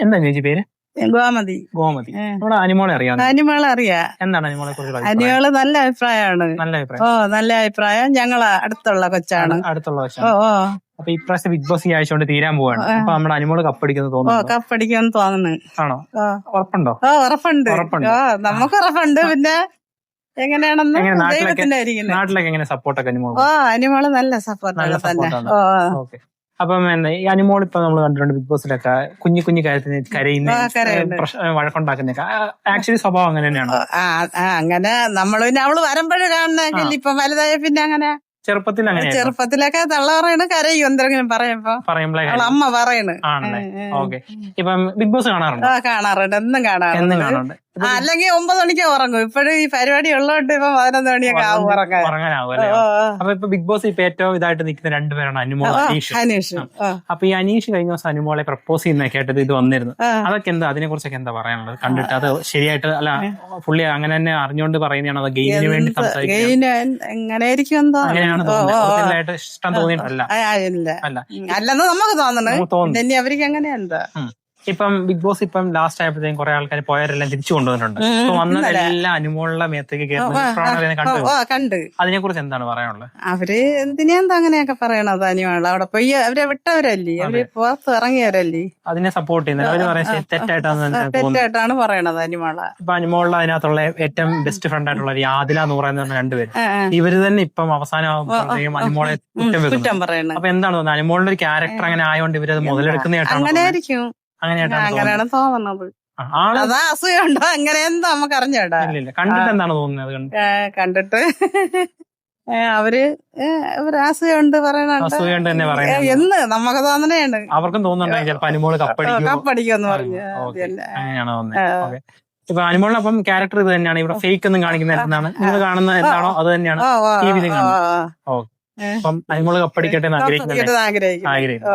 എന്താ ചേച്ചി പേര്? ഗോമതി. ഗോമതി. നമ്മുടെ അനിമോളെ അറിയാം. അനിമോളെ അറിയാം. എന്താണ് അനിമോളെ കുറിച്ച്? അനിമോള് നല്ല അഭിപ്രായമാണ്. നല്ല അഭിപ്രായം. നല്ല അഭിപ്രായം. ഞങ്ങളെ അടുത്തുള്ള കൊച്ചാണ്. അടുത്തുള്ള കൊച്ചാണ്. അപ്പൊ ഇപ്രാവശ്യം ബിഗ് ബോസ് ഈ ആഴ്ച കൊണ്ട് തീരാൻ പോവാണ്. അപ്പൊ നമ്മുടെ അനിമോള് കപ്പടിക്കുന്നു തോന്നുന്നു. കപ്പടിക്കാന്ന് തോന്നുന്നു. ആണോ? ഉറപ്പുണ്ടോ? ഉറപ്പുണ്ട്. നമുക്ക് ഉറപ്പുണ്ട്. പിന്നെ എങ്ങനെയാണെന്ന് നാട്ടിലൊക്കെ എങ്ങനെ സപ്പോർട്ടൊക്കെ അനിമോള്? അനിമോള് നല്ല സപ്പോർട്ടാണ് തന്നെ. അപ്പം എന്താ ഈ അനിമോൾ ഇപ്പൊ നമ്മൾ കണ്ടിട്ടുണ്ട് ബിഗ് ബോസിലൊക്കെ കുഞ്ഞു കുഞ്ഞു കാര്യത്തിന് കരയുന്ന വഴക്കുണ്ടാക്കുന്നൊക്കെ ആക്ച്വലി സ്വഭാവം അങ്ങനെ തന്നെയാണ്. അങ്ങനെ നമ്മള് പിന്നെ അവള് വരുമ്പോഴും കാണുന്ന ഇപ്പൊ വലുതായ പിന്നെ അങ്ങനെ ചെറുപ്പത്തിലൊക്കെ തള്ള പറയണ കരയും എന്തെങ്കിലും പറയുമ്പോഴേ അമ്മ പറയണ്. ഓക്കെ. ഇപ്പം ബിഗ് ബോസ് കാണാറുണ്ട്? കാണാറുണ്ട്. എന്നും കാണാറുണ്ട്. അല്ലെങ്കിൽ 9 മണിക്ക് ഉറങ്ങും. ഇപ്പോഴും ഈ പരിപാടി ഉള്ളതുകൊണ്ട് ഇപ്പൊ 11 മണിയൊക്കെ ആവും ഉറങ്ങാനാവും. അപ്പൊ ഇപ്പൊ ബിഗ് ബോസ് ഇപ്പൊ ഏറ്റവും ഇതായിട്ട് നിൽക്കുന്ന രണ്ടുപേരാണ് അനിമോൾ, അനീഷ്. അപ്പൊ ഈ അനീഷ് കഴിഞ്ഞ ദിവസം അനിമോളെ പ്രപ്പോസ് ചെയ്യുന്ന കേട്ടത് ഇത് വന്നിരുന്നു. അതൊക്കെ എന്താ, അതിനെ കുറിച്ചൊക്കെ എന്താ പറയാനുള്ളത്? കണ്ടിട്ട് അത് ശരിയായിട്ട് അല്ല പുള്ളി അങ്ങനെ തന്നെ അറിഞ്ഞുകൊണ്ട് പറയുന്നതാണോ, അതോ ഗെയിമിന് വേണ്ടി സംസാരിക്കുകയാണോ? ഇഷ്ടം തോന്നിയിട്ടല്ല. അല്ലെന്ന് നമുക്ക് തോന്നുന്നു. അവർക്ക് അങ്ങനെ എന്താ. ഇപ്പം ബിഗ് ബോസ് ഇപ്പം ലാസ്റ്റ് ആയപ്പോഴത്തേക്കും കുറെ ആൾക്കാർ പോയവരെല്ലാം തിരിച്ചു കൊണ്ടുവന്നിട്ടുണ്ട്. ഇപ്പൊ വന്നതെല്ലാം അനിമോളുടെ മേത്തേക്ക് കണ്ട്. അതിനെ കുറിച്ച് എന്താണ് പറയാനുള്ളത്? അവര് എന്തിനാ അങ്ങനെയൊക്കെ പറയണത്? അനിമോൾ അവിടെ പോയി അവരെ വിട്ടവരല്ലേ, അവര് പുറത്ത് ഇറങ്ങിയവരല്ലേ. അതിനെ സപ്പോർട്ട് ചെയ്യുന്നത് അവര് പറയാൻ തെറ്റായിട്ടാണ് പറയണത് അനിമോള. ഇപ്പൊ അനിമോളിൽ അതിനകത്തുള്ള ഏറ്റവും ബെസ്റ്റ് ഫ്രണ്ട് ആയിട്ടുള്ള ആദില എന്ന് പറയുന്ന രണ്ടുപേര്, ഇവര് തന്നെ ഇപ്പം അവസാനം അനിമോളെ കുറ്റം പറയുന്നത്. അപ്പൊ എന്താണ് തോന്നുന്നത്? അനിമോളിന്റെ ഒരു ക്യാരക്ടർ അങ്ങനെ ആയതുകൊണ്ട് ഇവരത് മുതലെടുക്കുന്നതായിട്ടാണ്. അങ്ങനെയാണ് തോന്നുന്നത്. അതാ അസൂയുണ്ടോ അങ്ങനെയെന്താ നമുക്ക് അറിഞ്ഞോടാ. കണ്ടിട്ട് എന്താണ് തോന്നുന്നത്? കണ്ടിട്ട് അവര് അസൂയുണ്ട് പറയണുണ്ട് എന്ന് നമുക്ക് തോന്നണേണ്. അവർക്കും തോന്നുന്നുണ്ടെങ്കിൽ ചിലപ്പോ അനിമോള് കപ്പടിക്കുമെന്ന് പറഞ്ഞു. അങ്ങനെയാണോ തോന്നുന്നത്? ഇപ്പൊ അനിമോളിനപ്പം ക്യാരക്ടർ ഇത് തന്നെയാണ്, ഇവിടെ ഫേക്ക് ഒന്നും കാണിക്കുന്ന എന്താണ് നിങ്ങൾ കാണുന്ന എന്താണോ അത് തന്നെയാണ് ടിവിയിൽ കാണുന്നത്. അപ്പം അനിമോള് കപ്പടിക്കട്ടെ എന്ന് ആഗ്രഹിക്കുന്നത്.